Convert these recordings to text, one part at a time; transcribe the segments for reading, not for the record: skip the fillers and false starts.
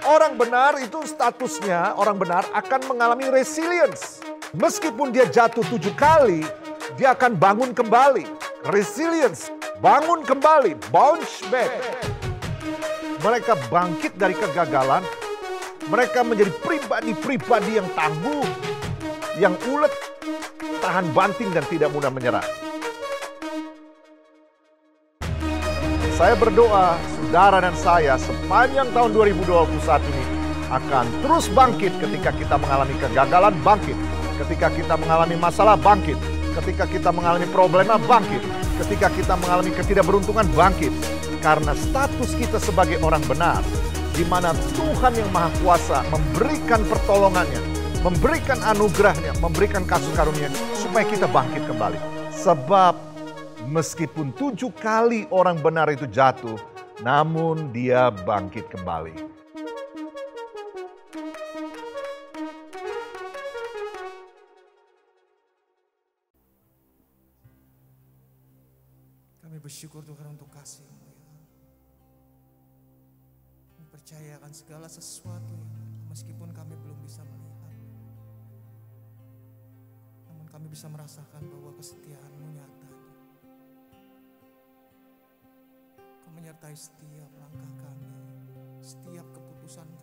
Orang benar itu statusnya, orang benar akan mengalami resilience. Meskipun dia jatuh 7 kali, dia akan bangun kembali. Resilience, bangun kembali, bounce back. Mereka bangkit dari kegagalan, mereka menjadi pribadi-pribadi yang tangguh, yang ulet, tahan banting dan tidak mudah menyerah. Saya berdoa, saudara dan saya sepanjang tahun 2021 ini akan terus bangkit ketika kita mengalami kegagalan, bangkit. Ketika kita mengalami masalah, bangkit. Ketika kita mengalami problema, bangkit. Ketika kita mengalami ketidakberuntungan, bangkit. Karena status kita sebagai orang benar, di mana Tuhan yang Maha Kuasa memberikan pertolongannya, memberikan anugerahnya, memberikan kasih karunia supaya kita bangkit kembali. Sebab meskipun 7 kali orang benar itu jatuh, namun dia bangkit kembali. Kami bersyukur Tuhan untuk kasih-Mu, ya. Kami percayakan segala sesuatu, ya, meskipun kami belum bisa melihat. Namun kami bisa merasakan bahwa kesetiaan-Mu nyata. Kau menyertai setiap langkah kami, setiap keputusan kami.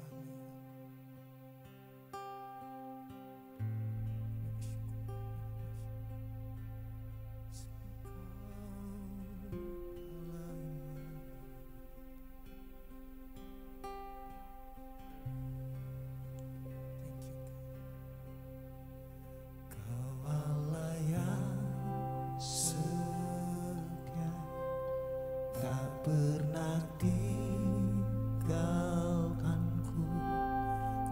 Pernah tinggalkanku,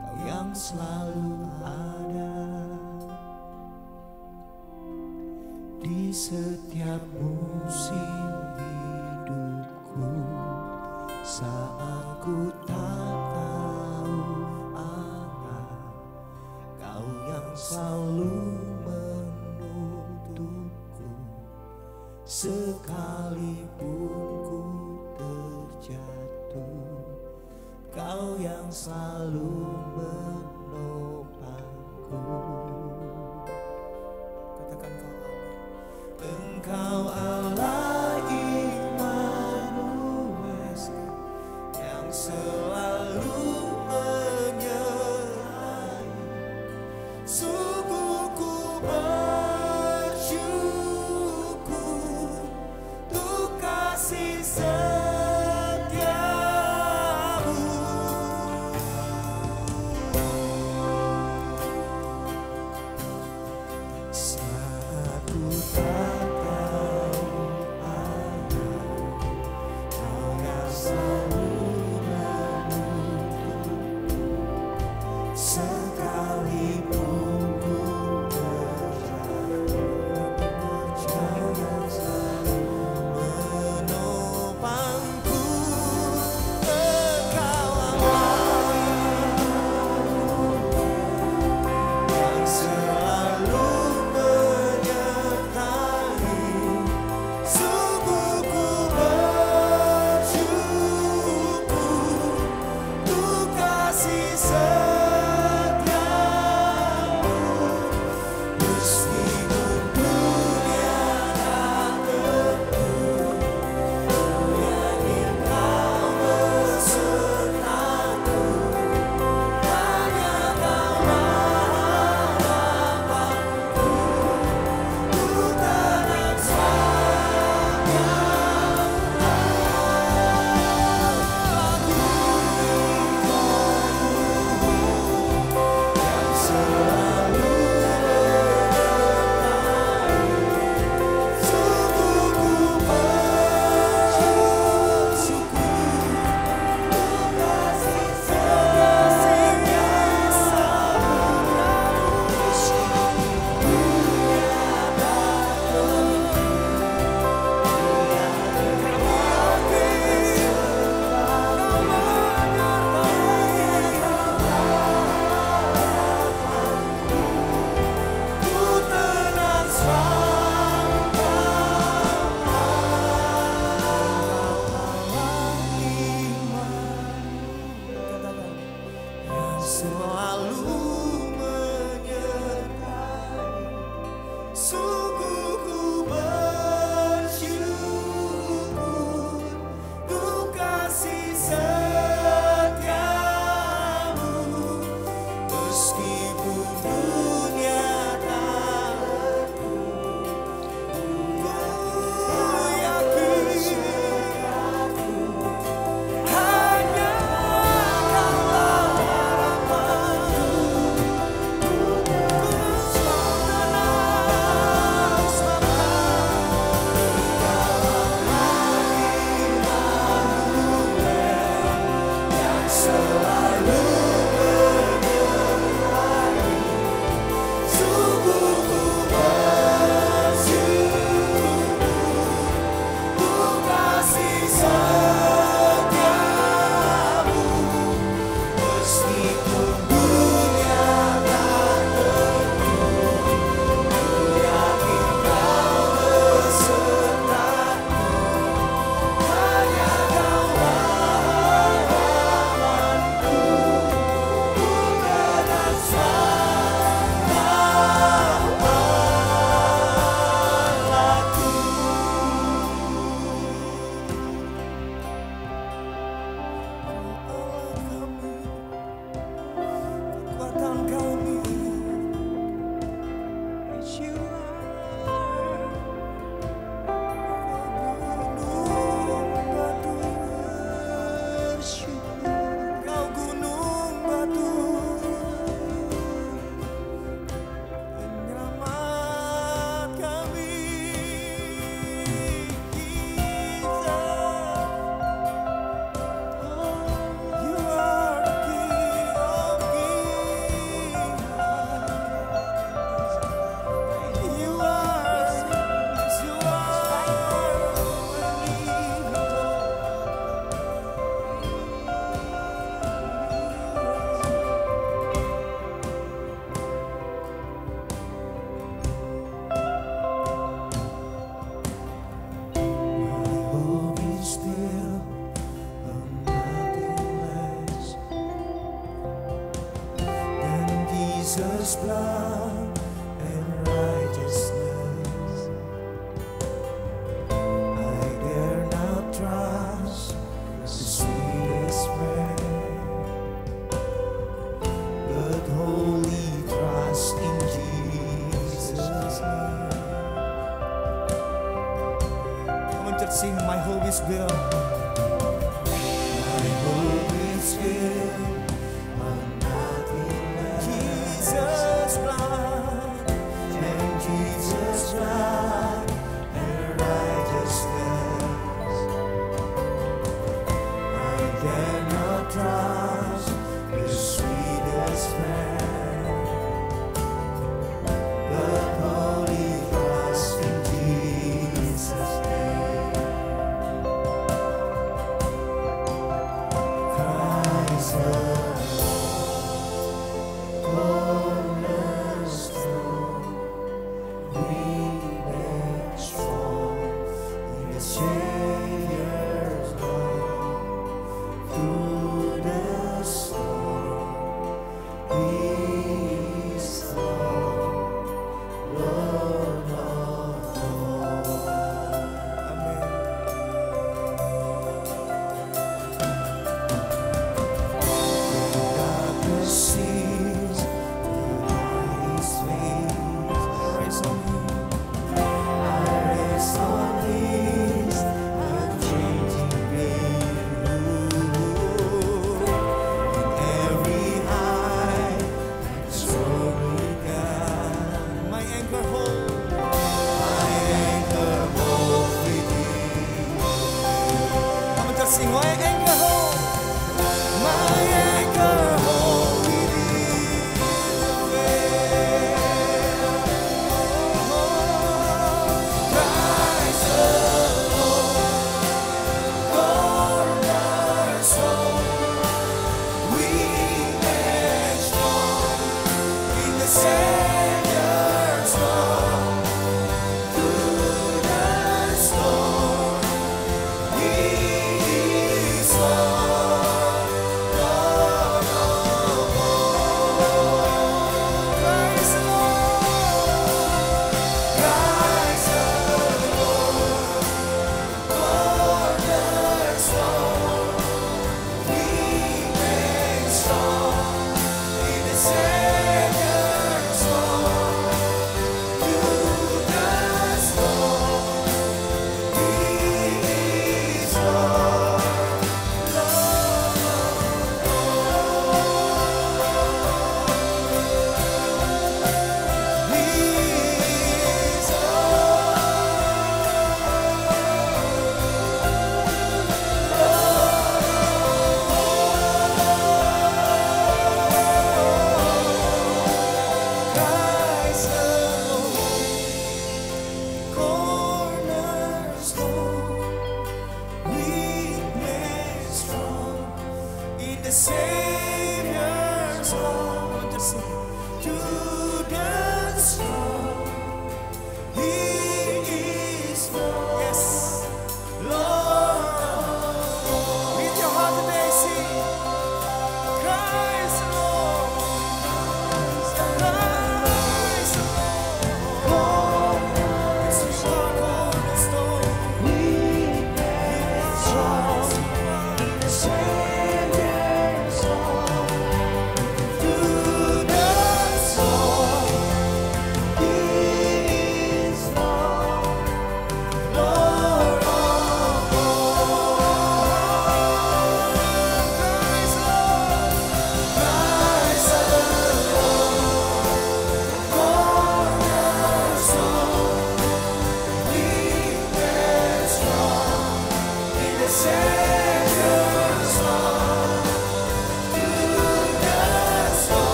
Kau yang selalu ada di setiap musim hidupku. Saat ku tak tahu arah, Kau yang selalu menuntutku. Sekalipun terjatuh, Kau yang selalu menopangku. Katakan Engkau Allah Immanuel, yang selalu menyertai. Sungguh ku bersyukur untuk kasih Sungguh ku bersyukur untuk kasih setiamu, meskipun dunia tak Jesus' blood and righteousness. I dare not trust the sweetest friend, but wholly trust in Jesus' name. Come on, church, sing, my hope is built. My hope is built. Jesus' blood and righteousness. I cannot trust the sweetest friend, but wholly trust in Jesus' name.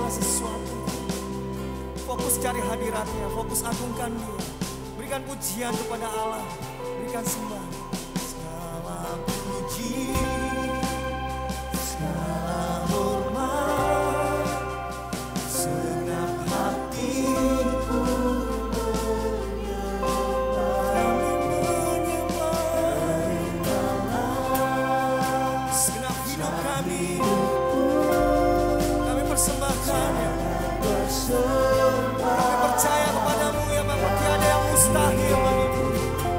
segala sesuatu. Fokus cari hadiratnya, fokus agungkan Dia. Berikan pujian kepada Allah, berikan sembah. Segala puji, segala hormat, segenap hatiku menyembah. Segenap hidup kami persembahkannya. Kami percaya kepadamu ya Bapa, tiada yang mustahil bagimu.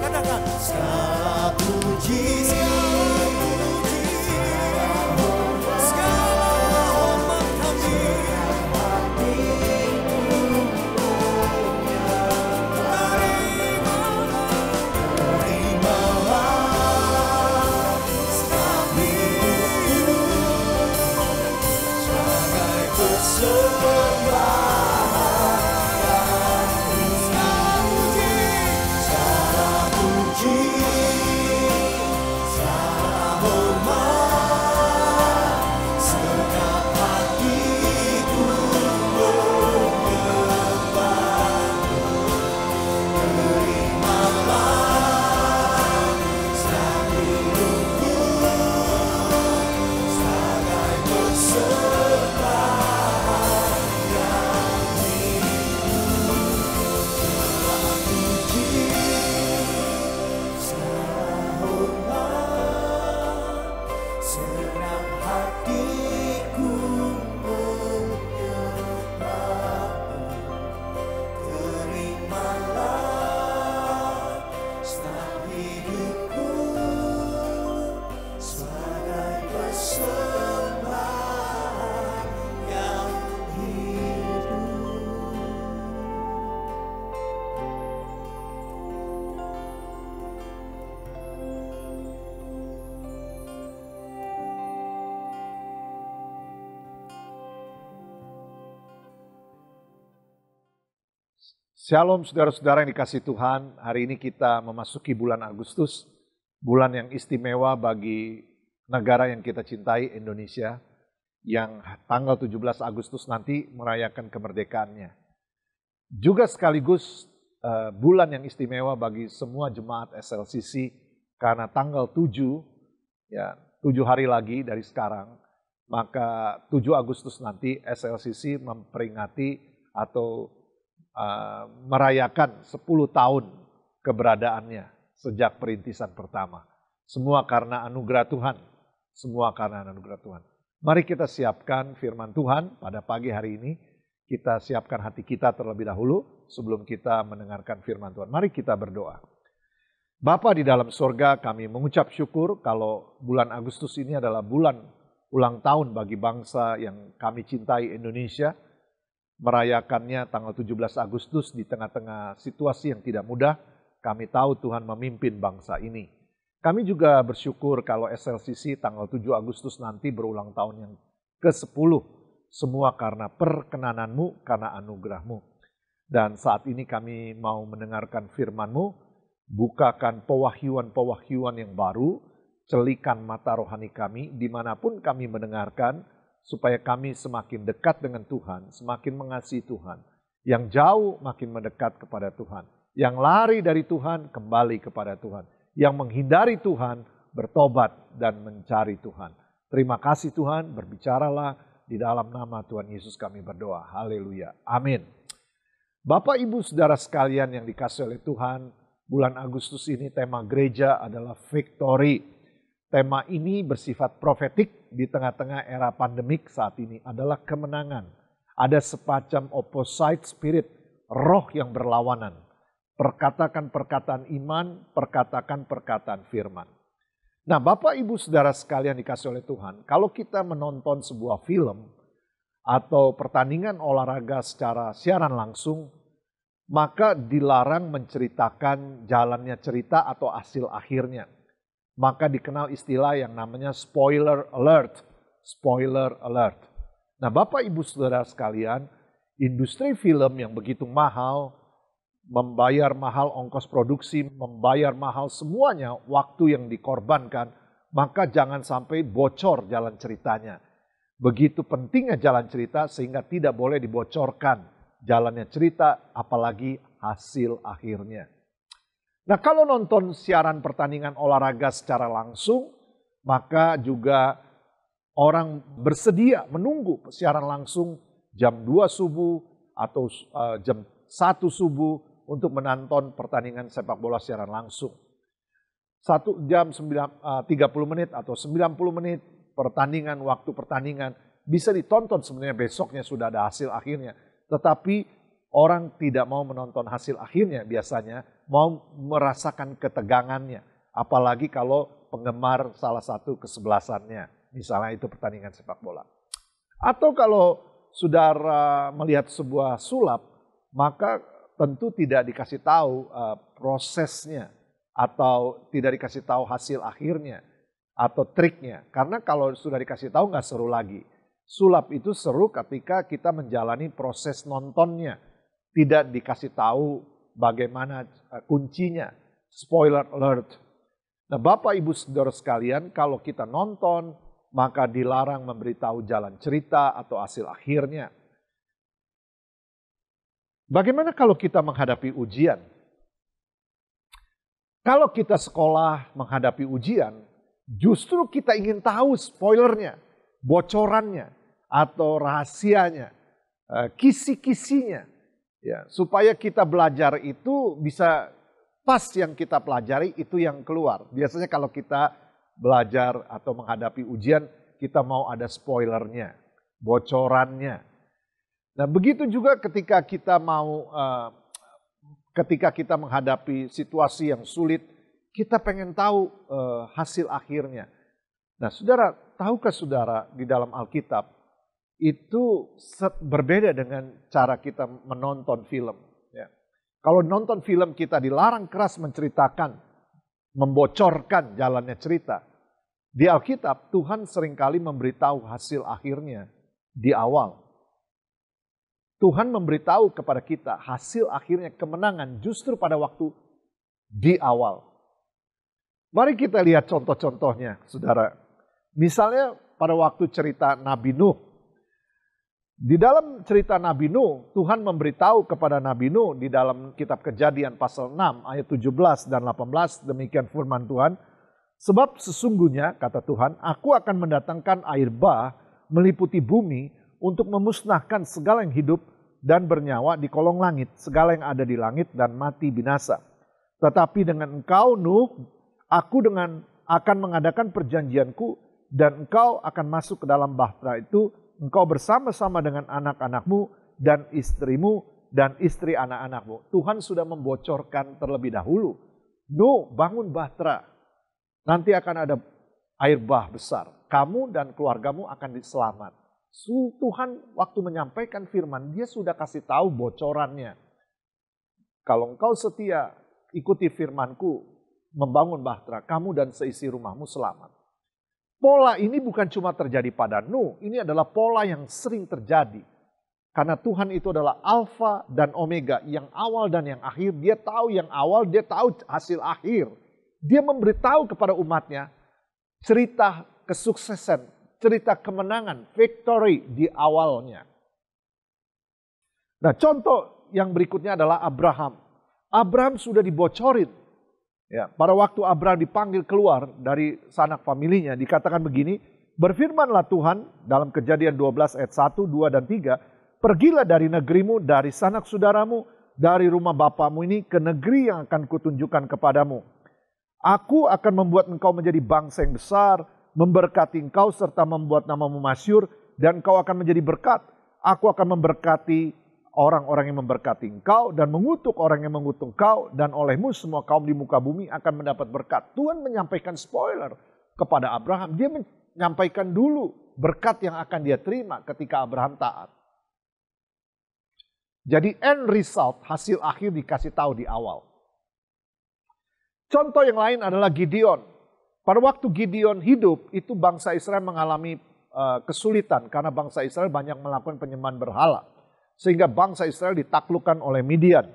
Katakan, segala puji, segala hormat kami. Terimalah segenap sebagai persembahan, segala puji, segala hormat, segenap hatiku menyembahmu. Terimalah segenap hidupku sebagai persembahan yang milikmu. Segala puji, segala hormat, segenap hatiku menyembahmu. Terimalah segenap hidupku sebagai persembahan yang hidup. Shalom saudara-saudara yang dikasihi Tuhan, hari ini kita memasuki bulan Agustus, bulan yang istimewa bagi negara yang kita cintai, Indonesia, yang tanggal 17 Agustus nanti merayakan kemerdekaannya. Juga sekaligus bulan yang istimewa bagi semua jemaat SLCC, karena tanggal 7, ya 7 hari lagi dari sekarang, maka 7 Agustus nanti SLCC memperingati atau merayakan 10 tahun keberadaannya sejak perintisan pertama. Semua karena anugerah Tuhan. Semua karena anugerah Tuhan. Mari kita siapkan firman Tuhan pada pagi hari ini. Kita siapkan hati kita terlebih dahulu sebelum kita mendengarkan firman Tuhan. Mari kita berdoa. Bapa di dalam sorga, kami mengucap syukur kalau bulan Agustus ini adalah bulan ulang tahun bagi bangsa yang kami cintai, Indonesia. Merayakannya tanggal 17 Agustus di tengah-tengah situasi yang tidak mudah, kami tahu Tuhan memimpin bangsa ini. Kami juga bersyukur kalau SLCC tanggal 7 Agustus nanti berulang tahun yang ke-10. Semua karena perkenanan-Mu, karena anugerah-Mu. Dan saat ini kami mau mendengarkan firman-Mu, bukakan pewahyuan-pewahyuan yang baru, celikan mata rohani kami dimanapun kami mendengarkan, supaya kami semakin dekat dengan Tuhan, semakin mengasihi Tuhan. Yang jauh makin mendekat kepada Tuhan. Yang lari dari Tuhan kembali kepada Tuhan. Yang menghindari Tuhan bertobat dan mencari Tuhan. Terima kasih Tuhan, berbicaralah di dalam nama Tuhan Yesus kami berdoa. Haleluya. Amin. Bapak Ibu Saudara sekalian yang dikasihi oleh Tuhan, bulan Agustus ini tema gereja adalah victory. Tema ini bersifat profetik di tengah-tengah era pandemik saat ini adalah kemenangan. Ada semacam opposite spirit, roh yang berlawanan. Perkatakan perkataan iman, perkatakan perkataan firman. Nah Bapak Ibu Saudara sekalian dikasihi oleh Tuhan, kalau kita menonton sebuah film atau pertandingan olahraga secara siaran langsung, maka dilarang menceritakan jalannya cerita atau hasil akhirnya. Maka dikenal istilah yang namanya spoiler alert. Spoiler alert. Nah Bapak Ibu Saudara sekalian, industri film yang begitu mahal, membayar mahal ongkos produksi, membayar mahal semuanya, waktu yang dikorbankan, maka jangan sampai bocor jalan ceritanya. Begitu pentingnya jalan cerita sehingga tidak boleh dibocorkan jalannya cerita, apalagi hasil akhirnya. Nah, kalau nonton siaran pertandingan olahraga secara langsung, maka juga orang bersedia menunggu siaran langsung jam 2 subuh atau jam 1 subuh untuk menonton pertandingan sepak bola siaran langsung. 1 jam 30 menit atau 90 menit pertandingan, waktu pertandingan bisa ditonton sebenarnya besoknya sudah ada hasil akhirnya. Tetapi orang tidak mau menonton hasil akhirnya biasanya, mau merasakan ketegangannya. Apalagi kalau penggemar salah satu kesebelasannya. Misalnya itu pertandingan sepak bola. Atau kalau saudara melihat sebuah sulap, maka tentu tidak dikasih tahu prosesnya atau tidak dikasih tahu hasil akhirnya atau triknya. Karena kalau sudah dikasih tahu nggak seru lagi. Sulap itu seru ketika kita menjalani proses nontonnya. Tidak dikasih tahu bagaimana kuncinya. Spoiler alert. Nah, Bapak Ibu Saudara sekalian, kalau kita nonton, maka dilarang memberitahu jalan cerita atau hasil akhirnya. Bagaimana kalau kita menghadapi ujian? Kalau kita sekolah menghadapi ujian, justru kita ingin tahu spoilernya, bocorannya, atau rahasianya, kisi-kisinya. Ya, supaya kita belajar itu bisa pas yang kita pelajari itu yang keluar. Biasanya kalau kita belajar atau menghadapi ujian, kita mau ada spoilernya, bocorannya. Nah, begitu juga ketika kita ketika kita menghadapi situasi yang sulit, kita pengen tahu hasil akhirnya. Nah, saudara, tahukah saudara di dalam Alkitab itu berbeda dengan cara kita menonton film. Ya. Kalau nonton film kita dilarang keras menceritakan, membocorkan jalannya cerita. Di Alkitab Tuhan seringkali memberitahu hasil akhirnya di awal. Tuhan memberitahu kepada kita hasil akhirnya kemenangan justru pada waktu di awal. Mari kita lihat contoh-contohnya, saudara. Misalnya pada waktu cerita Nabi Nuh. Di dalam cerita Nabi Nuh, Tuhan memberitahu kepada Nabi Nuh di dalam kitab Kejadian pasal 6 ayat 17 dan 18, demikian firman Tuhan. Sebab sesungguhnya, kata Tuhan, aku akan mendatangkan air bah meliputi bumi untuk memusnahkan segala yang hidup dan bernyawa di kolong langit, segala yang ada di langit dan mati binasa. Tetapi dengan engkau Nuh, aku akan mengadakan perjanjianku dan engkau akan masuk ke dalam bahtera itu, engkau bersama-sama dengan anak-anakmu dan istrimu dan istri anak-anakmu. Tuhan sudah membocorkan terlebih dahulu. Nuh, bangun bahtera. Nanti akan ada air bah besar. Kamu dan keluargamu akan diselamat. Tuhan waktu menyampaikan firman, dia sudah kasih tahu bocorannya. Kalau engkau setia, ikuti firmanku, membangun bahtera, kamu dan seisi rumahmu selamat. Pola ini bukan cuma terjadi pada Nuh, ini adalah pola yang sering terjadi. Karena Tuhan itu adalah Alfa dan Omega, yang awal dan yang akhir. Dia tahu yang awal, dia tahu hasil akhir. Dia memberitahu kepada umatnya cerita kesuksesan, cerita kemenangan, victory di awalnya. Nah, contoh yang berikutnya adalah Abraham. Abraham sudah dibocorin. Ya, pada waktu Abraham dipanggil keluar dari sanak familinya, dikatakan begini, berfirmanlah Tuhan dalam Kejadian 12 ayat 1, 2, dan 3, pergilah dari negerimu, dari sanak saudaramu, dari rumah bapamu ini ke negeri yang akan kutunjukkan kepadamu. Aku akan membuat engkau menjadi bangsa yang besar, memberkati engkau serta membuat namamu masyhur, dan engkau akan menjadi berkat. Aku akan memberkati orang-orang yang memberkati engkau dan mengutuk orang yang mengutuk engkau, dan olehmu semua kaum di muka bumi akan mendapat berkat. Tuhan menyampaikan spoiler kepada Abraham. Dia menyampaikan dulu berkat yang akan dia terima ketika Abraham taat. Jadi end result, hasil akhir dikasih tahu di awal. Contoh yang lain adalah Gideon. Pada waktu Gideon hidup, itu bangsa Israel mengalami kesulitan karena bangsa Israel banyak melakukan penyembahan berhala. Sehingga bangsa Israel ditaklukkan oleh Midian.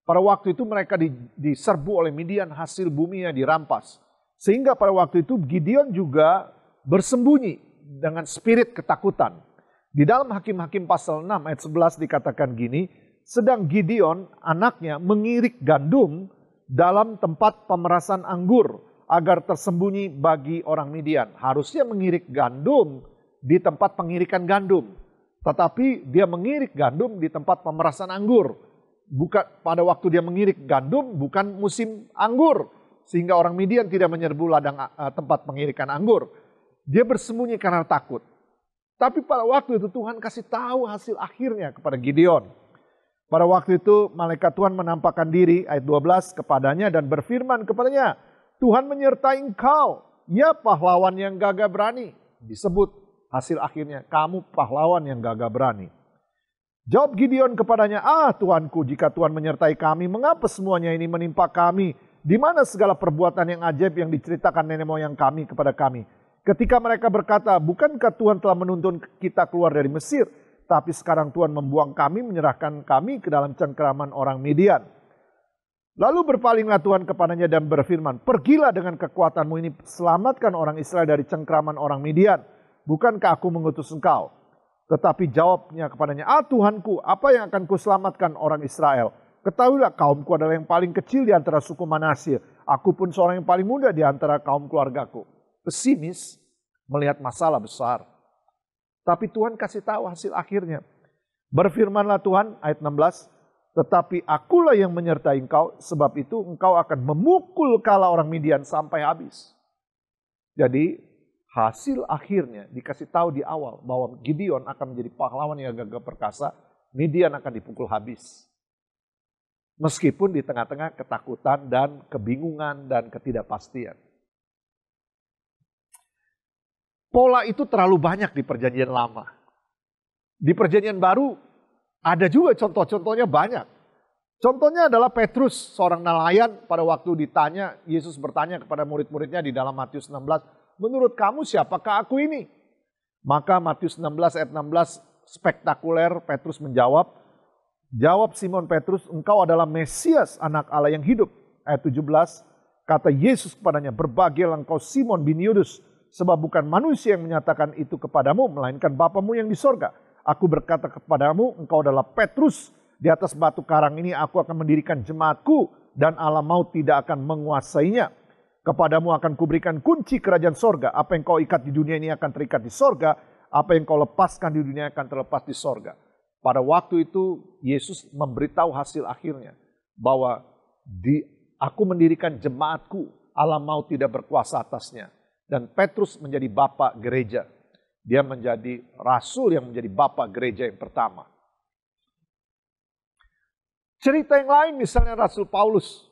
Pada waktu itu mereka diserbu oleh Midian, hasil buminya dirampas. Sehingga pada waktu itu Gideon juga bersembunyi dengan spirit ketakutan. Di dalam Hakim-Hakim pasal 6 ayat 11 dikatakan gini, sedang Gideon anaknya mengirik gandum dalam tempat pemerasan anggur agar tersembunyi bagi orang Midian. Harusnya mengirik gandum di tempat pengirikan gandum. Tetapi dia mengirik gandum di tempat pemerasan anggur. Bukan pada waktu dia mengirik gandum bukan musim anggur. Sehingga orang Midian tidak menyerbu ladang tempat pengirikan anggur. Dia bersembunyi karena takut. Tapi pada waktu itu Tuhan kasih tahu hasil akhirnya kepada Gideon. Pada waktu itu malaikat Tuhan menampakkan diri, ayat 12, kepadanya dan berfirman kepadanya, Tuhan menyertai engkau, ya pahlawan yang gagah berani. Disebut hasil akhirnya, kamu pahlawan yang gagah berani. Jawab Gideon kepadanya, Tuanku, jika Tuhan menyertai kami, mengapa semuanya ini menimpa kami? Di mana segala perbuatan yang ajaib yang diceritakan nenek moyang kami kepada kami? Ketika mereka berkata, bukankah Tuhan telah menuntun kita keluar dari Mesir? Tapi sekarang Tuhan membuang kami, menyerahkan kami ke dalam cengkeraman orang Midian. Lalu berpalinglah Tuhan kepadanya dan berfirman, pergilah dengan kekuatanmu ini, selamatkan orang Israel dari cengkeraman orang Midian. Bukankah aku mengutus engkau? Tetapi jawabnya kepadanya, Tuhanku, apa yang akan kuselamatkan orang Israel? Ketahuilah kaumku adalah yang paling kecil di antara suku Manasye. Aku pun seorang yang paling muda di antara kaum keluargaku. Pesimis melihat masalah besar. Tapi Tuhan kasih tahu hasil akhirnya. Berfirmanlah Tuhan, ayat 16, tetapi akulah yang menyertai engkau, sebab itu engkau akan memukul kala orang Midian sampai habis. Jadi hasil akhirnya dikasih tahu di awal bahwa Gideon akan menjadi pahlawan yang gagah perkasa, Midian akan dipukul habis. Meskipun di tengah-tengah ketakutan dan kebingungan dan ketidakpastian. Pola itu terlalu banyak di perjanjian lama. Di perjanjian baru ada juga contoh-contohnya banyak. Contohnya adalah Petrus, seorang nelayan, pada waktu ditanya, Yesus bertanya kepada murid-muridnya di dalam Matius 16, menurut kamu siapakah aku ini? Maka Matius 16 ayat 16 spektakuler, Petrus menjawab, jawab Simon Petrus, engkau adalah Mesias, anak Allah yang hidup. Ayat 17, kata Yesus kepadanya, berbahagialah engkau Simon bin Yudus, sebab bukan manusia yang menyatakan itu kepadamu, melainkan Bapamu yang di sorga. Aku berkata kepadamu, engkau adalah Petrus, di atas batu karang ini aku akan mendirikan jemaatku, dan alam maut tidak akan menguasainya. Kepadamu akan kuberikan kunci kerajaan sorga, apa yang kau ikat di dunia ini akan terikat di sorga, apa yang kau lepaskan di dunia akan terlepas di sorga. Pada waktu itu Yesus memberitahu hasil akhirnya, bahwa aku mendirikan jemaatku, alam maut tidak berkuasa atasnya. Dan Petrus menjadi bapak gereja. Dia menjadi rasul yang menjadi bapak gereja yang pertama. Cerita yang lain misalnya Rasul Paulus.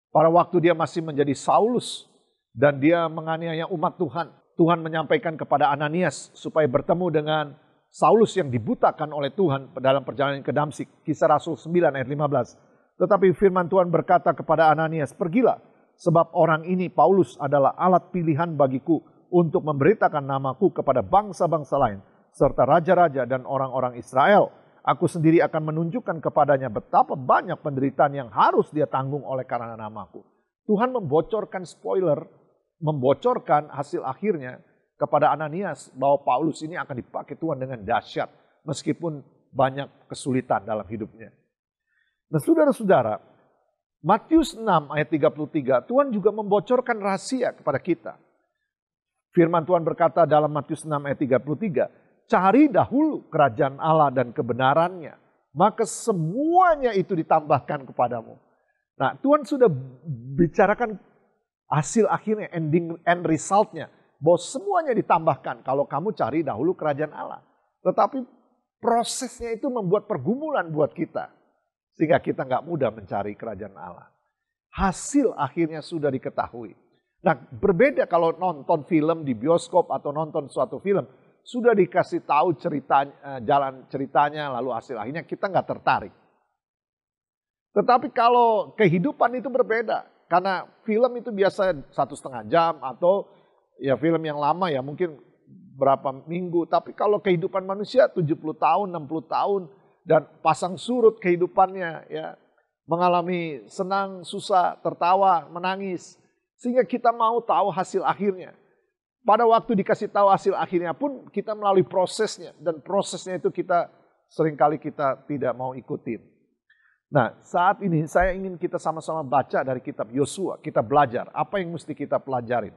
Pada waktu dia masih menjadi Saulus. Dan dia menganiaya umat Tuhan. Tuhan menyampaikan kepada Ananias supaya bertemu dengan Saulus yang dibutakan oleh Tuhan dalam perjalanan ke Damsik. Kisah Rasul 9 ayat 15. Tetapi firman Tuhan berkata kepada Ananias, pergilah. Sebab orang ini, Paulus, adalah alat pilihan bagiku untuk memberitakan namaku kepada bangsa-bangsa lain, serta raja-raja dan orang-orang Israel. Aku sendiri akan menunjukkan kepadanya betapa banyak penderitaan yang harus dia tanggung oleh karena namaku. Tuhan membocorkan spoiler, membocorkan hasil akhirnya kepada Ananias bahwa Paulus ini akan dipakai Tuhan dengan dahsyat, meskipun banyak kesulitan dalam hidupnya. Nah saudara-saudara, Matius 6 ayat 33, Tuhan juga membocorkan rahasia kepada kita. Firman Tuhan berkata dalam Matius 6 ayat 33, cari dahulu kerajaan Allah dan kebenarannya, maka semuanya itu ditambahkan kepadamu. Nah, Tuhan sudah bicarakan hasil akhirnya, end resultnya, bahwa semuanya ditambahkan kalau kamu cari dahulu kerajaan Allah. Tetapi prosesnya itu membuat pergumulan buat kita. Sehingga kita nggak mudah mencari kerajaan Allah. Hasil akhirnya sudah diketahui. Nah berbeda kalau nonton film di bioskop atau nonton suatu film. Sudah dikasih tahu ceritanya, jalan ceritanya lalu hasil akhirnya kita nggak tertarik. Tetapi kalau kehidupan itu berbeda. Karena film itu biasa 1,5 jam atau ya film yang lama ya mungkin berapa minggu. Tapi kalau kehidupan manusia 70 tahun, 60 tahun. Dan pasang surut kehidupannya, ya, mengalami senang, susah, tertawa, menangis. Sehingga kita mau tahu hasil akhirnya. Pada waktu dikasih tahu hasil akhirnya pun kita melalui prosesnya. Dan prosesnya itu seringkali kita tidak mau ikutin. Nah, saat ini saya ingin kita sama-sama baca dari kitab Yosua. Kita belajar apa yang mesti kita pelajarin.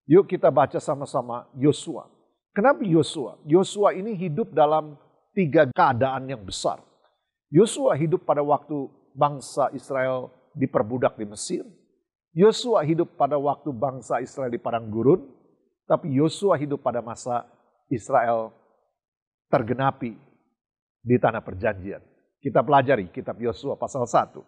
Yuk kita baca sama-sama Yosua. Kenapa Yosua? Yosua ini hidup dalam 3 keadaan yang besar. Yosua hidup pada waktu bangsa Israel diperbudak di Mesir. Yosua hidup pada waktu bangsa Israel di padang gurun. Tapi Yosua hidup pada masa Israel tergenapi di tanah perjanjian. Kita pelajari kitab Yosua pasal 1.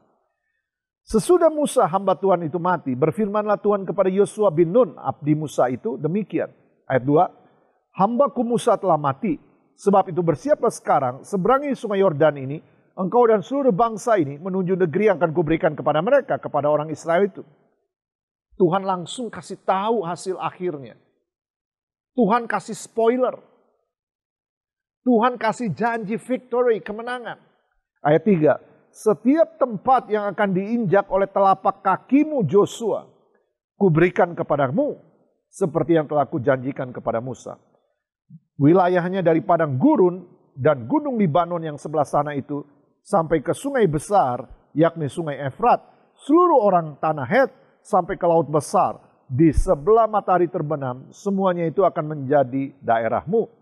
Sesudah Musa hamba Tuhan itu mati, berfirmanlah Tuhan kepada Yosua bin Nun, abdi Musa itu demikian. Ayat 2, hambaku Musa telah mati, sebab itu bersiaplah sekarang, seberangi sungai Yordan ini, engkau dan seluruh bangsa ini menuju negeri yang akan kuberikan kepada mereka, kepada orang Israel itu. Tuhan langsung kasih tahu hasil akhirnya. Tuhan kasih spoiler. Tuhan kasih janji victory, kemenangan. Ayat 3. Setiap tempat yang akan diinjak oleh telapak kakimu Joshua, kuberikan kepadamu, seperti yang telah kujanjikan kepada Musa. Wilayahnya dari padang gurun dan gunung Libanon yang sebelah sana itu, sampai ke sungai besar, yakni sungai Efrat, seluruh orang tanah Het, sampai ke laut besar, di sebelah matahari terbenam, semuanya itu akan menjadi daerahmu.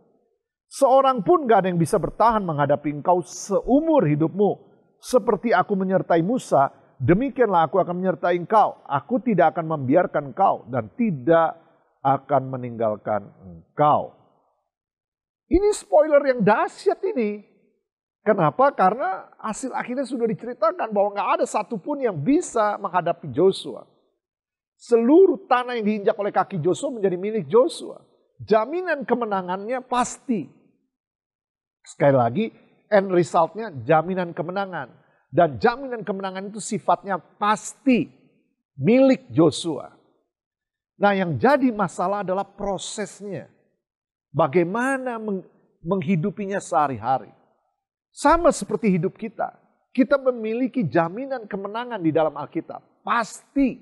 Seorang pun gak ada yang bisa bertahan menghadapi engkau seumur hidupmu. Seperti aku menyertai Musa, demikianlah aku akan menyertai engkau. Aku tidak akan membiarkan engkau dan tidak akan meninggalkan engkau. Ini spoiler yang dahsyat ini. Kenapa? Karena hasil akhirnya sudah diceritakan bahwa gak ada satupun yang bisa menghadapi Joshua. Seluruh tanah yang diinjak oleh kaki Joshua menjadi milik Joshua. Jaminan kemenangannya pasti. Sekali lagi, end resultnya jaminan kemenangan. Dan jaminan kemenangan itu sifatnya pasti milik Joshua. Nah, yang jadi masalah adalah prosesnya. Bagaimana menghidupinya sehari-hari. Sama seperti hidup kita. Kita memiliki jaminan kemenangan di dalam Alkitab. Pasti.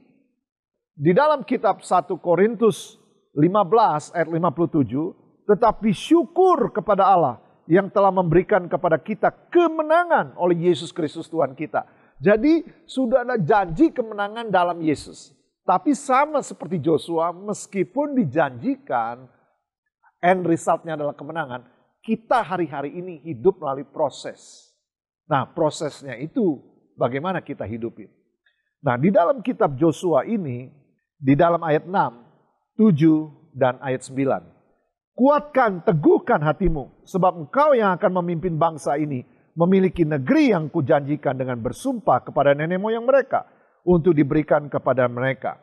Di dalam kitab 1 Korintus 15 ayat 57, tetapi syukur kepada Allah yang telah memberikan kepada kita kemenangan oleh Yesus Kristus Tuhan kita. Jadi sudah ada janji kemenangan dalam Yesus. Tapi sama seperti Joshua, meskipun dijanjikan end resultnya adalah kemenangan, kita hari-hari ini hidup melalui proses. Nah, prosesnya itu bagaimana kita hidupin. Nah, di dalam kitab Joshua ini, di dalam ayat 6, 7, dan ayat 9. Kuatkan, teguhkan hatimu, sebab engkau yang akan memimpin bangsa ini memiliki negeri yang kujanjikan dengan bersumpah kepada nenek moyang mereka untuk diberikan kepada mereka.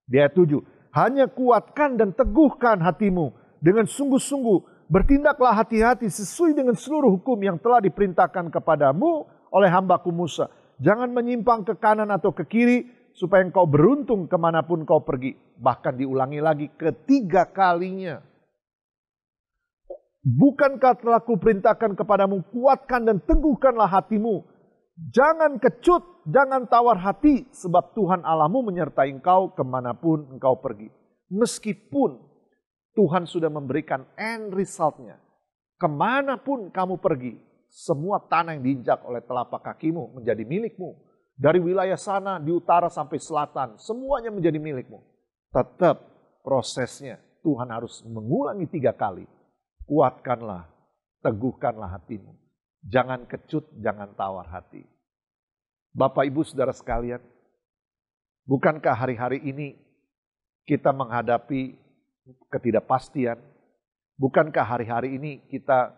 Di ayat 7, hanya kuatkan dan teguhkan hatimu dengan sungguh-sungguh, bertindaklah hati-hati sesuai dengan seluruh hukum yang telah diperintahkan kepadamu oleh hambaku Musa. Jangan menyimpang ke kanan atau ke kiri, supaya engkau beruntung kemanapun kau pergi. Bahkan diulangi lagi ketiga kalinya. Bukankah telah kuperintahkan kepadamu, kuatkan dan teguhkanlah hatimu. Jangan kecut, jangan tawar hati, sebab Tuhan Allahmu menyertai engkau kemanapun engkau pergi. Meskipun Tuhan sudah memberikan end resultnya. Kemanapun kamu pergi, semua tanah yang diinjak oleh telapak kakimu menjadi milikmu. Dari wilayah sana, di utara sampai selatan, semuanya menjadi milikmu. Tetap prosesnya, Tuhan harus mengulangi 3 kali. Kuatkanlah, teguhkanlah hatimu. Jangan kecut, jangan tawar hati. Bapak, Ibu, Saudara sekalian, bukankah hari-hari ini kita menghadapi ketidakpastian? Bukankah hari-hari ini kita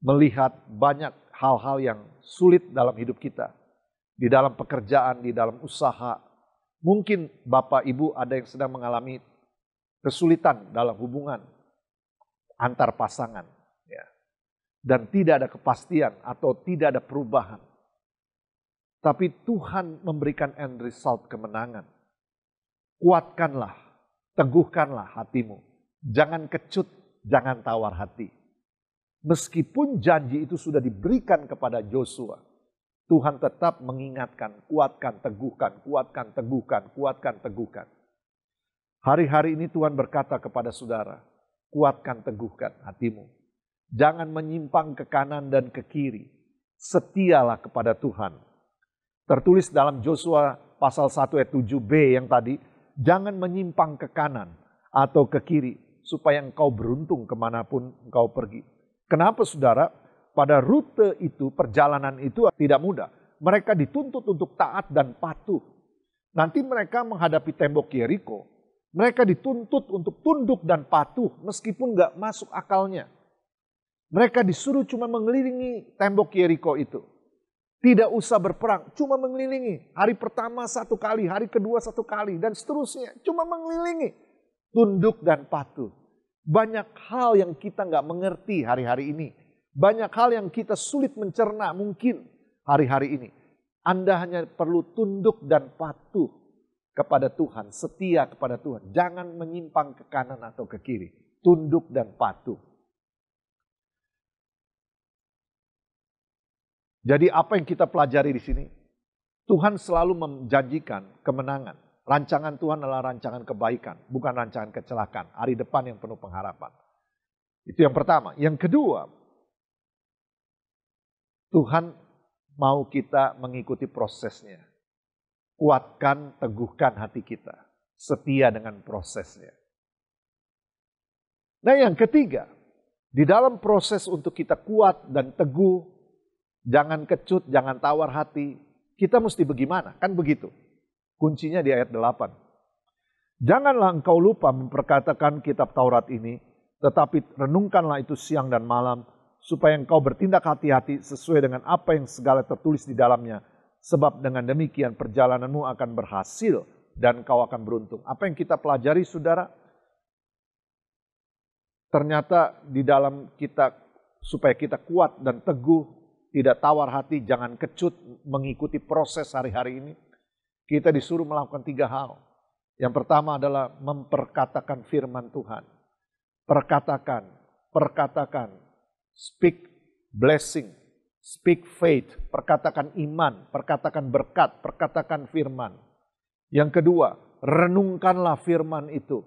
melihat banyak hal-hal yang sulit dalam hidup kita? Di dalam pekerjaan, di dalam usaha. Mungkin Bapak Ibu ada yang sedang mengalami kesulitan dalam hubungan antar pasangan. Ya. Dan tidak ada kepastian atau tidak ada perubahan. Tapi Tuhan memberikan end result kemenangan. Kuatkanlah, teguhkanlah hatimu. Jangan kecut, jangan tawar hati. Meskipun janji itu sudah diberikan kepada Joshua, Tuhan tetap mengingatkan, kuatkan, teguhkan, kuatkan, teguhkan, kuatkan, teguhkan. Hari-hari ini Tuhan berkata kepada saudara, kuatkan teguhkan hatimu. Jangan menyimpang ke kanan dan ke kiri. Setialah kepada Tuhan. Tertulis dalam Yosua pasal 1 ayat 7b yang tadi, jangan menyimpang ke kanan atau ke kiri, supaya engkau beruntung kemanapun engkau pergi. Kenapa saudara? Pada rute itu, perjalanan itu tidak mudah. Mereka dituntut untuk taat dan patuh. Nanti mereka menghadapi tembok Yeriko. Mereka dituntut untuk tunduk dan patuh meskipun gak masuk akalnya. Mereka disuruh cuma mengelilingi tembok Yeriko itu. Tidak usah berperang, cuma mengelilingi. Hari pertama 1 kali, hari kedua 1 kali, dan seterusnya. Cuma mengelilingi. Tunduk dan patuh. Banyak hal yang kita gak mengerti hari-hari ini. Banyak hal yang kita sulit mencerna mungkin hari-hari ini. Anda hanya perlu tunduk dan patuh kepada Tuhan, setia kepada Tuhan. Jangan menyimpang ke kanan atau ke kiri. Tunduk dan patuh. Jadi apa yang kita pelajari di sini? Tuhan selalu menjanjikan kemenangan. Rancangan Tuhan adalah rancangan kebaikan, bukan rancangan kecelakaan. Hari depan yang penuh pengharapan. Itu yang pertama. Yang kedua, Tuhan mau kita mengikuti prosesnya. Kuatkan, teguhkan hati kita. Setia dengan prosesnya. Nah yang ketiga, di dalam proses untuk kita kuat dan teguh, jangan kecut, jangan tawar hati, kita mesti bagaimana? Kan begitu. Kuncinya di ayat 8. Janganlah engkau lupa memperkatakan kitab Taurat ini, tetapi renungkanlah itu siang dan malam, supaya engkau bertindak hati-hati sesuai dengan apa yang segala tertulis di dalamnya. Sebab dengan demikian perjalananmu akan berhasil dan kau akan beruntung. Apa yang kita pelajari saudara? Ternyata di dalam kita, supaya kita kuat dan teguh, tidak tawar hati, jangan kecut mengikuti proses hari-hari ini. Kita disuruh melakukan 3 hal. Yang pertama adalah memperkatakan firman Tuhan. Perkatakan, speak blessing. Speak faith, perkatakan iman, perkatakan berkat, perkatakan firman. Yang kedua, renungkanlah firman itu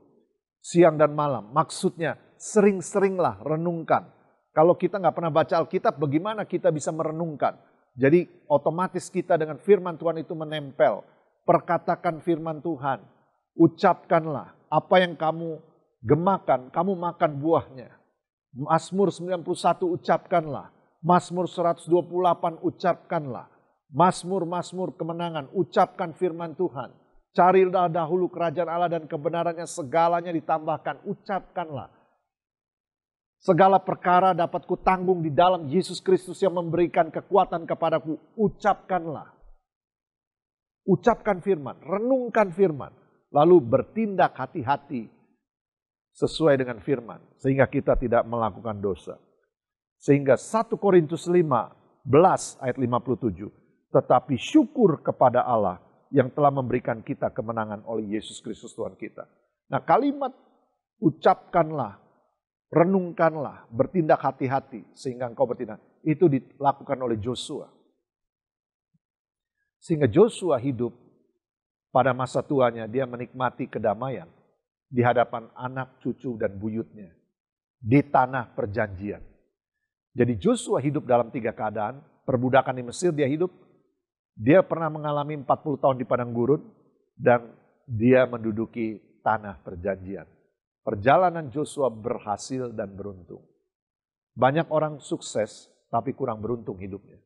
siang dan malam. Maksudnya sering-seringlah renungkan. Kalau kita nggak pernah baca Alkitab, bagaimana kita bisa merenungkan? Jadi otomatis kita dengan firman Tuhan itu menempel. Perkatakan firman Tuhan, ucapkanlah apa yang kamu gemakan, kamu makan buahnya. Mazmur 91 ucapkanlah. Mazmur 128 ucapkanlah. Mazmur kemenangan, ucapkan firman Tuhan. Carilah dahulu kerajaan Allah dan kebenarannya, segalanya ditambahkan, ucapkanlah. Segala perkara dapat kutanggung di dalam Yesus Kristus yang memberikan kekuatan kepadaku, ucapkanlah. Ucapkan firman, renungkan firman. Lalu bertindak hati-hati sesuai dengan firman. Sehingga kita tidak melakukan dosa. Sehingga 1 Korintus 15 ayat 57. Tetapi syukur kepada Allah yang telah memberikan kita kemenangan oleh Yesus Kristus Tuhan kita. Nah kalimat ucapkanlah, renungkanlah, bertindak hati-hati sehingga engkau bertindak. Itu dilakukan oleh Joshua. Sehingga Joshua hidup pada masa tuanya, dia menikmati kedamaian di hadapan anak, cucu, dan buyutnya. Di tanah perjanjian. Jadi Joshua hidup dalam 3 keadaan. Perbudakan di Mesir dia hidup. Dia pernah mengalami 40 tahun di padang gurun. Dan dia menduduki tanah perjanjian. Perjalanan Joshua berhasil dan beruntung. Banyak orang sukses tapi kurang beruntung hidupnya.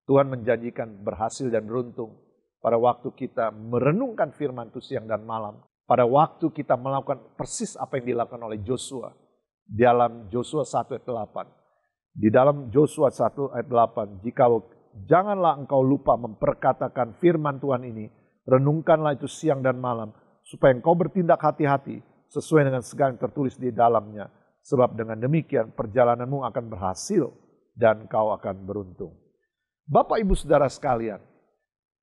Tuhan menjanjikan berhasil dan beruntung pada waktu kita merenungkan firman itu siang dan malam. Pada waktu kita melakukan persis apa yang dilakukan oleh Joshua. Dalam Joshua 1 ayat 8. Di dalam Joshua 1 ayat 8, janganlah engkau lupa memperkatakan firman Tuhan ini, renungkanlah itu siang dan malam, supaya engkau bertindak hati-hati sesuai dengan segala yang tertulis di dalamnya. Sebab dengan demikian perjalananmu akan berhasil dan kau akan beruntung. Bapak Ibu Saudara sekalian,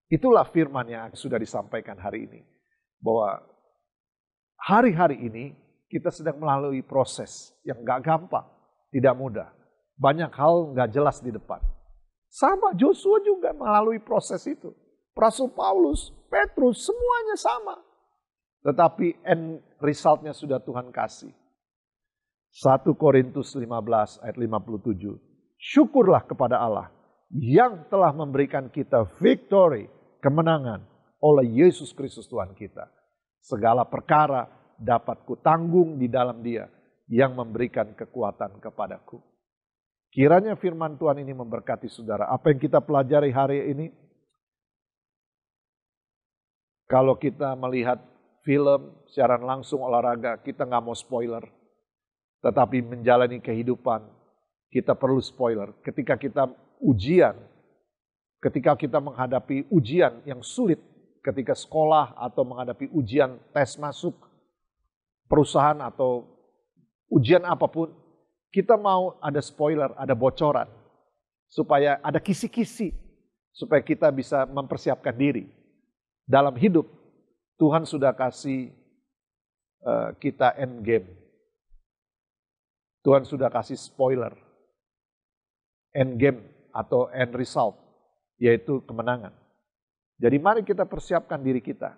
itulah firman yang sudah disampaikan hari ini. Bahwa hari-hari ini kita sedang melalui proses yang gak gampang, tidak mudah. Banyak hal gak jelas di depan. Sama Joshua juga melalui proses itu. Rasul Paulus, Petrus, semuanya sama. Tetapi end resultnya sudah Tuhan kasih. 1 Korintus 15 ayat 57. Syukurlah kepada Allah yang telah memberikan kita victory, kemenangan oleh Yesus Kristus Tuhan kita. Segala perkara dapat kutanggung di dalam Dia yang memberikan kekuatan kepadaku. Kiranya firman Tuhan ini memberkati saudara. Apa yang kita pelajari hari ini? Kalau kita melihat film, siaran langsung olahraga, kita nggak mau spoiler. Tetapi menjalani kehidupan, kita perlu spoiler. Ketika kita ujian, ketika kita menghadapi ujian yang sulit, ketika sekolah atau menghadapi ujian tes masuk perusahaan atau ujian apapun, kita mau ada spoiler, ada bocoran. Supaya ada kisi-kisi, supaya kita bisa mempersiapkan diri. Dalam hidup, Tuhan sudah kasih kita end game. Tuhan sudah kasih spoiler. End game atau end result, yaitu kemenangan. Jadi mari kita persiapkan diri kita.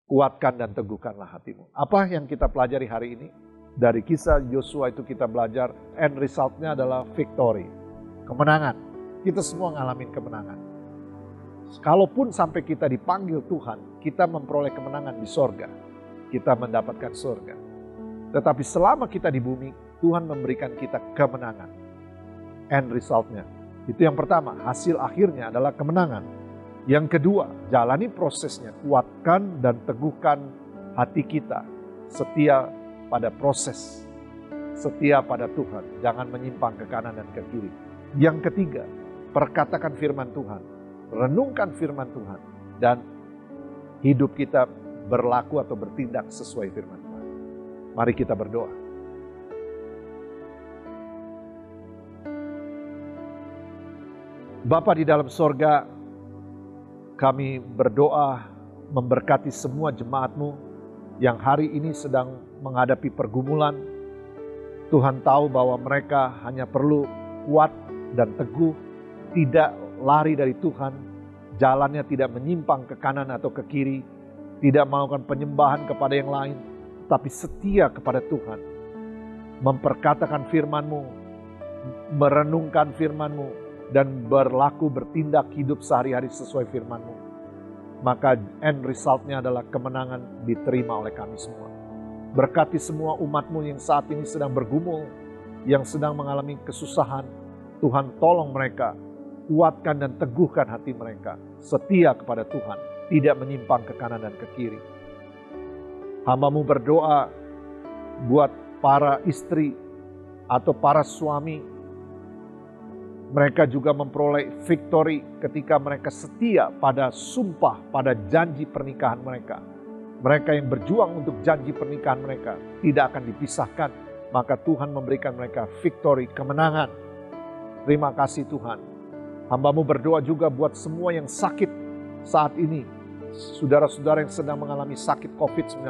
Kuatkan dan teguhkanlah hatimu. Apa yang kita pelajari hari ini? Dari kisah Yosua itu kita belajar end resultnya adalah victory. Kemenangan. Kita semua ngalamin kemenangan. Kalaupun sampai kita dipanggil Tuhan, kita memperoleh kemenangan di sorga. Kita mendapatkan sorga. Tetapi selama kita di bumi, Tuhan memberikan kita kemenangan. End resultnya. Itu yang pertama, hasil akhirnya adalah kemenangan. Yang kedua, jalani prosesnya. Kuatkan dan teguhkan hati kita. Setia pada proses. Setia pada Tuhan. Jangan menyimpang ke kanan dan ke kiri. Yang ketiga, perkatakan firman Tuhan. Renungkan firman Tuhan. Dan hidup kita berlaku atau bertindak sesuai firman Tuhan. Mari kita berdoa. Bapa di dalam sorga, kami berdoa memberkati semua jemaat-Mu yang hari ini sedang menghadapi pergumulan. Tuhan tahu bahwa mereka hanya perlu kuat dan teguh, tidak lari dari Tuhan, jalannya tidak menyimpang ke kanan atau ke kiri, tidak melakukan penyembahan kepada yang lain, tapi setia kepada Tuhan. Memperkatakan firman-Mu, merenungkan firman-Mu, dan berlaku bertindak hidup sehari-hari sesuai firman-Mu. Maka end resultnya adalah kemenangan diterima oleh kami semua. Berkati semua umat-Mu yang saat ini sedang bergumul, yang sedang mengalami kesusahan. Tuhan tolong mereka, kuatkan dan teguhkan hati mereka. Setia kepada Tuhan, tidak menyimpang ke kanan dan ke kiri. Hamba-Mu berdoa buat para istri atau para suami. Mereka juga memperoleh victory ketika mereka setia pada sumpah, pada janji pernikahan mereka. Mereka yang berjuang untuk janji pernikahan mereka tidak akan dipisahkan. Maka Tuhan memberikan mereka victory, kemenangan. Terima kasih Tuhan. Hamba-Mu berdoa juga buat semua yang sakit saat ini. Saudara-saudara yang sedang mengalami sakit COVID-19.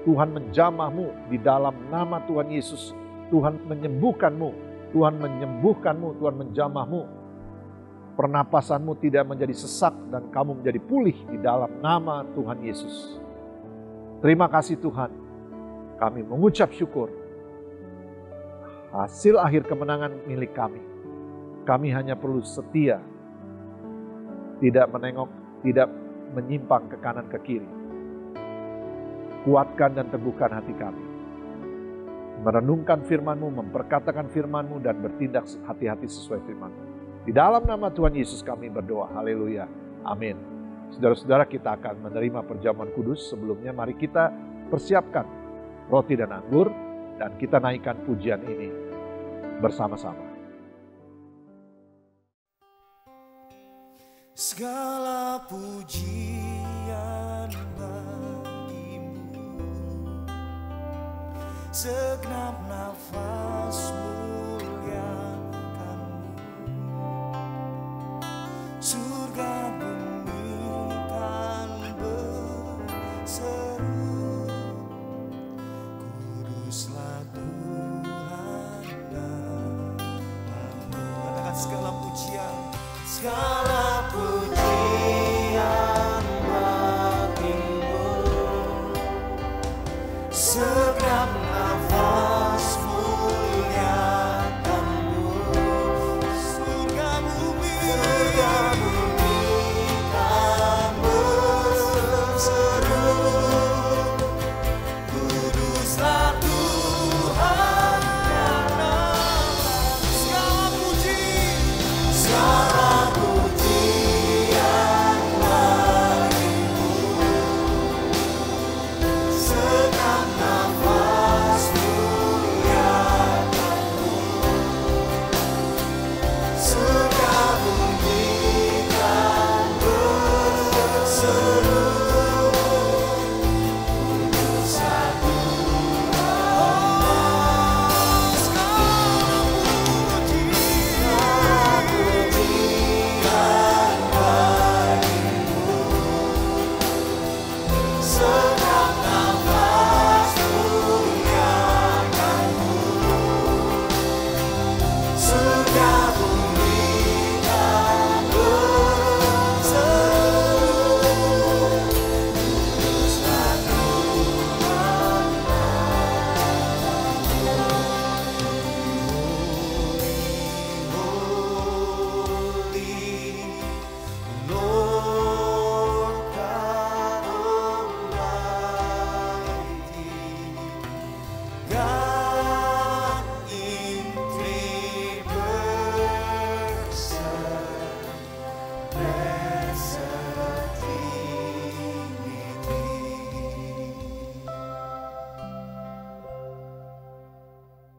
Tuhan menjamah-Mu di dalam nama Tuhan Yesus. Tuhan menyembuhkan-Mu. Tuhan menyembuhkan-Mu. Tuhan menjamah-Mu. Pernapasan-Mu tidak menjadi sesak dan kamu menjadi pulih di dalam nama Tuhan Yesus. Terima kasih Tuhan. Kami mengucap syukur. Hasil akhir kemenangan milik kami. Kami hanya perlu setia. Tidak menengok, tidak menyimpang ke kanan ke kiri. Kuatkan dan teguhkan hati kami. Merenungkan firman-Mu, memperkatakan firman-Mu, dan bertindak hati-hati sesuai firman-Mu. Di dalam nama Tuhan Yesus kami berdoa. Haleluya. Amin. Saudara-saudara, kita akan menerima perjamuan kudus. Sebelumnya mari kita persiapkan roti dan anggur, dan kita naikkan pujian ini bersama-sama. Segala pujian bagi-Mu, segenap nafas muliakan-Mu. Surga bumi kan berseru, kuduslah Tuhan namamu. Katakan segala pujian, segala pujian bagi-Mu,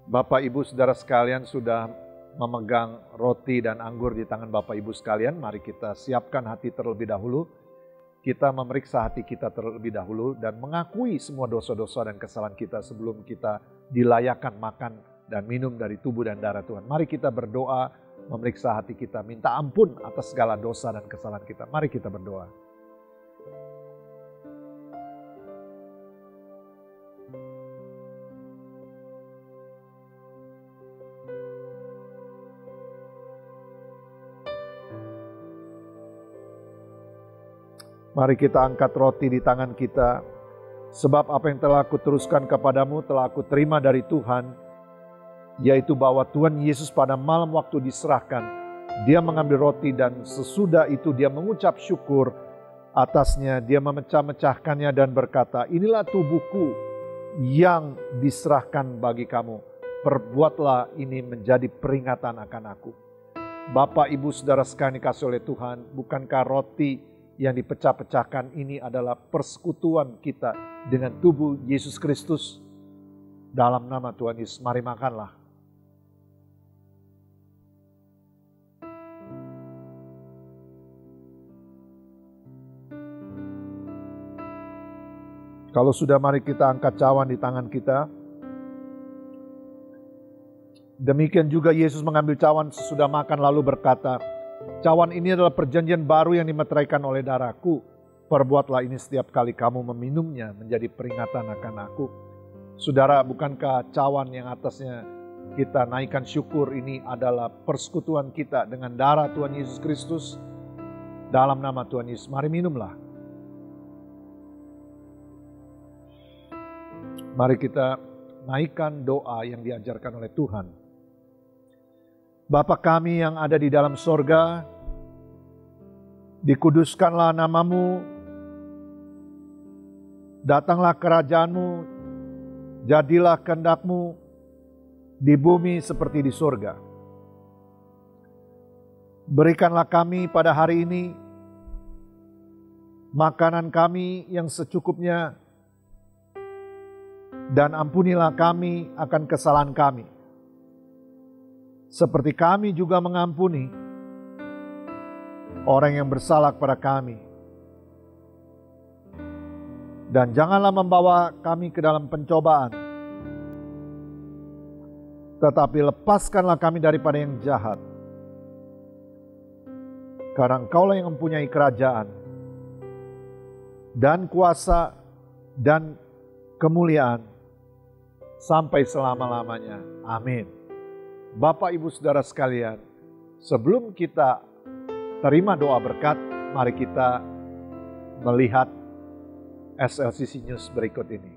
Bapak Ibu Saudara sekalian sudah memegang roti dan anggur di tangan Bapak Ibu sekalian. Mari kita siapkan hati terlebih dahulu. Kita memeriksa hati kita terlebih dahulu dan mengakui semua dosa-dosa dan kesalahan kita sebelum kita dilayakkan makan dan minum dari tubuh dan darah Tuhan. Mari kita berdoa, memeriksa hati kita, minta ampun atas segala dosa dan kesalahan kita. Mari kita berdoa. Mari kita angkat roti di tangan kita, sebab apa yang telah aku teruskan kepadamu telah aku terima dari Tuhan, yaitu bahwa Tuhan Yesus pada malam waktu diserahkan, dia mengambil roti dan sesudah itu dia mengucap syukur atasnya, dia memecah-mecahkannya dan berkata, inilah tubuhku yang diserahkan bagi kamu, perbuatlah ini menjadi peringatan akan aku. Bapak, Ibu, Saudara sekalian dikasihi oleh Tuhan, bukankah roti yang dipecah-pecahkan ini adalah persekutuan kita dengan tubuh Yesus Kristus? Dalam nama Tuhan Yesus, mari makanlah. Kalau sudah, mari kita angkat cawan di tangan kita. Demikian juga Yesus mengambil cawan sesudah makan lalu berkata, cawan ini adalah perjanjian baru yang dimeteraikan oleh darahku. Perbuatlah ini setiap kali kamu meminumnya menjadi peringatan akan aku. Saudara, bukankah cawan yang atasnya kita naikkan syukur ini adalah persekutuan kita dengan darah Tuhan Yesus Kristus? Dalam nama Tuhan Yesus, mari minumlah. Mari kita naikkan doa yang diajarkan oleh Tuhan. Bapa kami yang ada di dalam sorga, dikuduskanlah namamu, datanglah kerajaanmu, jadilah kehendakmu di bumi seperti di sorga. Berikanlah kami pada hari ini makanan kami yang secukupnya, dan ampunilah kami akan kesalahan kami, seperti kami juga mengampuni orang yang bersalah kepada kami. Dan janganlah membawa kami ke dalam pencobaan, tetapi lepaskanlah kami daripada yang jahat. Karena Engkaulah yang mempunyai kerajaan dan kuasa dan kemuliaan sampai selama-lamanya. Amin. Bapak, Ibu, Saudara sekalian, sebelum kita terima doa berkat, mari kita melihat SLCC News berikut ini.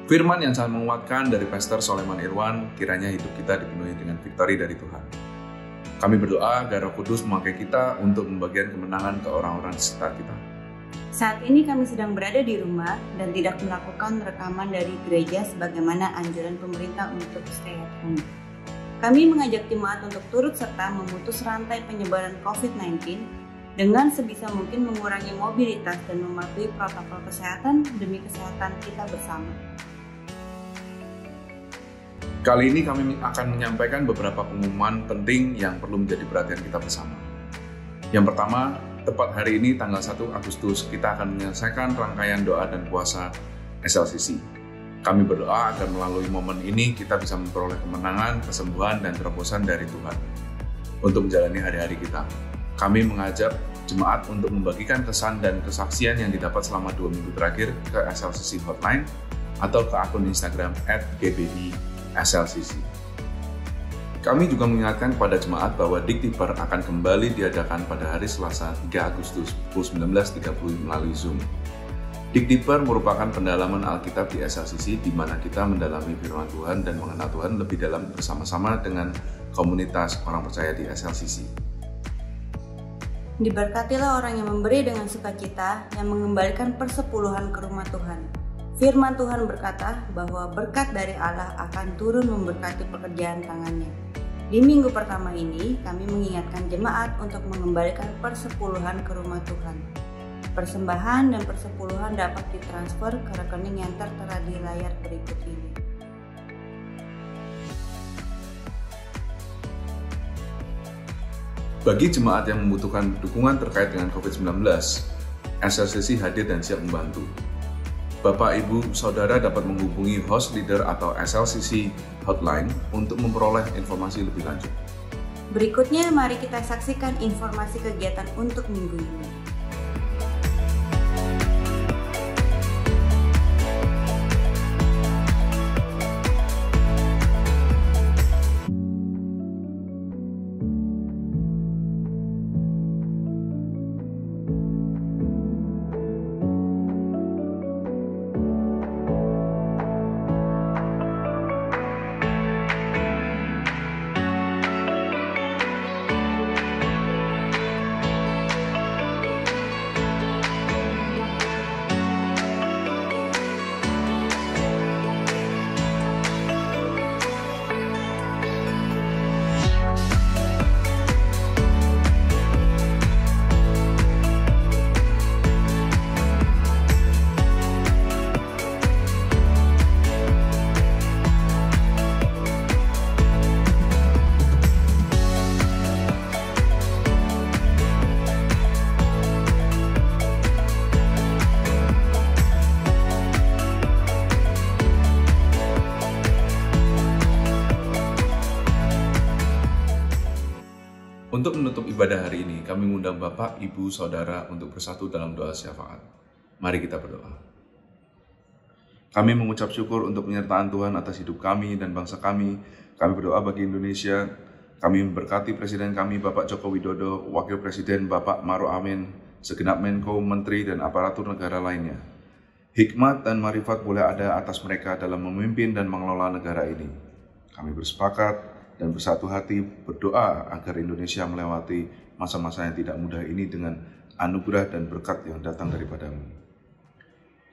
Firman yang sangat menguatkan dari Pastor Soleman Irwan, kiranya hidup kita dipenuhi dengan victory dari Tuhan. Kami berdoa agar Roh Kudus memakai kita untuk membagikan kemenangan ke orang-orang di sekitar kita. Saat ini kami sedang berada di rumah dan tidak melakukan rekaman dari gereja sebagaimana anjuran pemerintah untuk stay at home. Kami mengajak jemaat untuk turut serta memutus rantai penyebaran COVID-19 dengan sebisa mungkin mengurangi mobilitas dan mematuhi protokol kesehatan demi kesehatan kita bersama. Kali ini kami akan menyampaikan beberapa pengumuman penting yang perlu menjadi perhatian kita bersama. Yang pertama, tepat hari ini tanggal 1 Agustus kita akan menyelesaikan rangkaian doa dan puasa SLCC. Kami berdoa agar melalui momen ini kita bisa memperoleh kemenangan, kesembuhan, dan terobosan dari Tuhan untuk menjalani hari-hari kita. Kami mengajak jemaat untuk membagikan kesan dan kesaksian yang didapat selama 2 minggu terakhir ke SLCC Hotline atau ke akun Instagram @gbd_SLCC. Kami juga mengingatkan kepada jemaat bahwa Diktiper akan kembali diadakan pada hari Selasa 3 Agustus pukul 19.30 melalui Zoom. Diktiper merupakan pendalaman Alkitab di SLCC di mana kita mendalami firman Tuhan dan mengenal Tuhan lebih dalam bersama-sama dengan komunitas orang percaya di SLCC. Diberkatilah orang yang memberi dengan sukacita, yang mengembalikan persepuluhan ke rumah Tuhan. Firman Tuhan berkata bahwa berkat dari Allah akan turun memberkati pekerjaan tangannya. Di minggu pertama ini, kami mengingatkan jemaat untuk mengembalikan persepuluhan ke rumah Tuhan. Persembahan dan persepuluhan dapat ditransfer ke rekening yang tertera di layar berikut ini. Bagi jemaat yang membutuhkan dukungan terkait dengan COVID-19, SLCC hadir dan siap membantu. Bapak, Ibu, Saudara dapat menghubungi host leader atau SLCC hotline untuk memperoleh informasi lebih lanjut. Berikutnya, mari kita saksikan informasi kegiatan untuk minggu ini. Untuk menutup ibadah hari ini, kami mengundang Bapak, Ibu, Saudara untuk bersatu dalam doa syafaat. Mari kita berdoa. Kami mengucap syukur untuk penyertaan Tuhan atas hidup kami dan bangsa kami. Kami berdoa bagi Indonesia. Kami memberkati Presiden kami, Bapak Joko Widodo, Wakil Presiden Bapak Maruf Amin, segenap Menko, Menteri, dan aparatur negara lainnya. Hikmat dan marifat boleh ada atas mereka dalam memimpin dan mengelola negara ini. Kami bersepakat dan bersatu hati berdoa agar Indonesia melewati masa-masa yang tidak mudah ini dengan anugerah dan berkat yang datang daripadamu.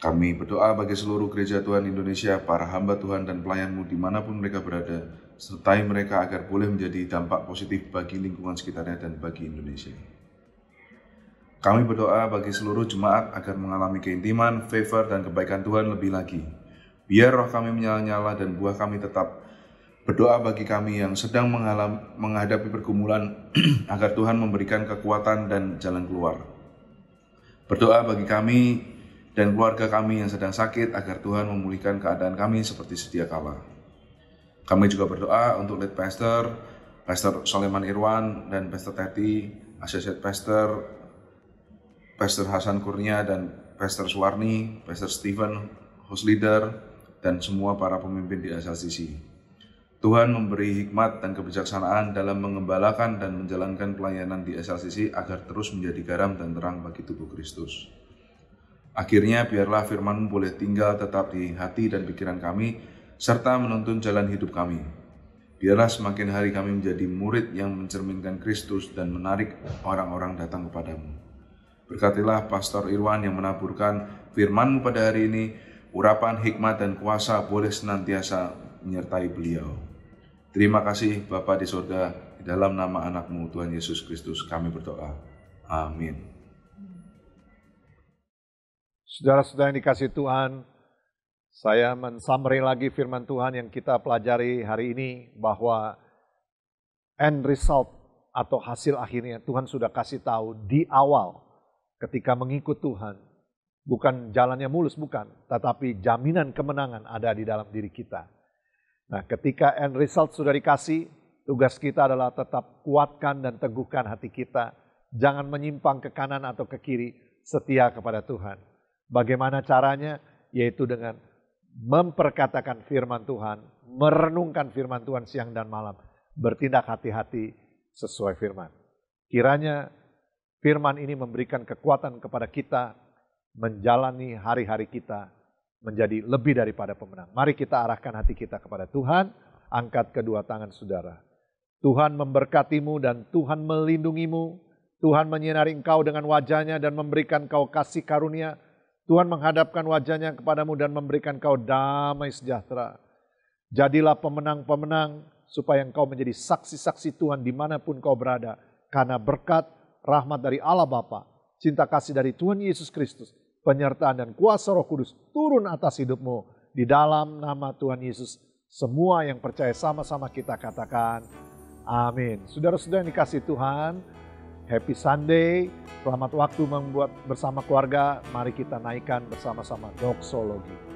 Kami berdoa bagi seluruh gereja Tuhan Indonesia, para hamba Tuhan dan pelayan-Mu dimanapun mereka berada, sertai mereka agar boleh menjadi dampak positif bagi lingkungan sekitarnya dan bagi Indonesia. Kami berdoa bagi seluruh jemaat agar mengalami keintiman, favor, dan kebaikan Tuhan lebih lagi. Biar roh kami menyala-nyala dan buah kami tetap. Berdoa bagi kami yang sedang menghadapi pergumulan agar Tuhan memberikan kekuatan dan jalan keluar. Berdoa bagi kami dan keluarga kami yang sedang sakit agar Tuhan memulihkan keadaan kami seperti sedia kala. Kami juga berdoa untuk lead pastor, Pastor Soleman Irwan dan Pastor Teti, Associate Pastor, Pastor Hasan Kurnia dan Pastor Suwarni, Pastor Stephen, host leader, dan semua para pemimpin di SLCC. Tuhan memberi hikmat dan kebijaksanaan dalam mengembalakan dan menjalankan pelayanan di SLCC agar terus menjadi garam dan terang bagi tubuh Kristus. Akhirnya biarlah firman-Mu boleh tinggal tetap di hati dan pikiran kami, serta menuntun jalan hidup kami. Biarlah semakin hari kami menjadi murid yang mencerminkan Kristus dan menarik orang-orang datang kepadamu. Berkatilah Pastor Irwan yang menaburkan firman-Mu pada hari ini, urapan hikmat dan kuasa boleh senantiasa menyertai beliau. Terima kasih Bapa di surga, di dalam nama anak-Mu Tuhan Yesus Kristus kami berdoa. Amin. Saudara-saudara yang dikasihi Tuhan, saya mensummary lagi firman Tuhan yang kita pelajari hari ini, bahwa end result atau hasil akhirnya Tuhan sudah kasih tahu di awal ketika mengikut Tuhan. Bukan jalannya mulus, bukan, tetapi jaminan kemenangan ada di dalam diri kita. Nah, ketika end result sudah dikasih, tugas kita adalah tetap kuatkan dan teguhkan hati kita. Jangan menyimpang ke kanan atau ke kiri, setia kepada Tuhan. Bagaimana caranya? Yaitu dengan memperkatakan firman Tuhan, merenungkan firman Tuhan siang dan malam, bertindak hati-hati sesuai firman. Kiranya firman ini memberikan kekuatan kepada kita menjalani hari-hari kita menjadi lebih daripada pemenang. Mari kita arahkan hati kita kepada Tuhan. Angkat kedua tangan saudara. Tuhan memberkatimu dan Tuhan melindungimu. Tuhan menyinari engkau dengan wajahnya dan memberikan kau kasih karunia. Tuhan menghadapkan wajahnya kepadamu dan memberikan kau damai sejahtera. Jadilah pemenang-pemenang supaya engkau menjadi saksi-saksi Tuhan dimanapun kau berada. Karena berkat, rahmat dari Allah Bapa, cinta kasih dari Tuhan Yesus Kristus, penyertaan dan kuasa Roh Kudus turun atas hidupmu. Di dalam nama Tuhan Yesus, semua yang percaya sama-sama kita katakan, Amin. Saudara-saudara yang dikasihi Tuhan, Happy Sunday, selamat waktu membuat bersama keluarga. Mari kita naikkan bersama-sama doksologi.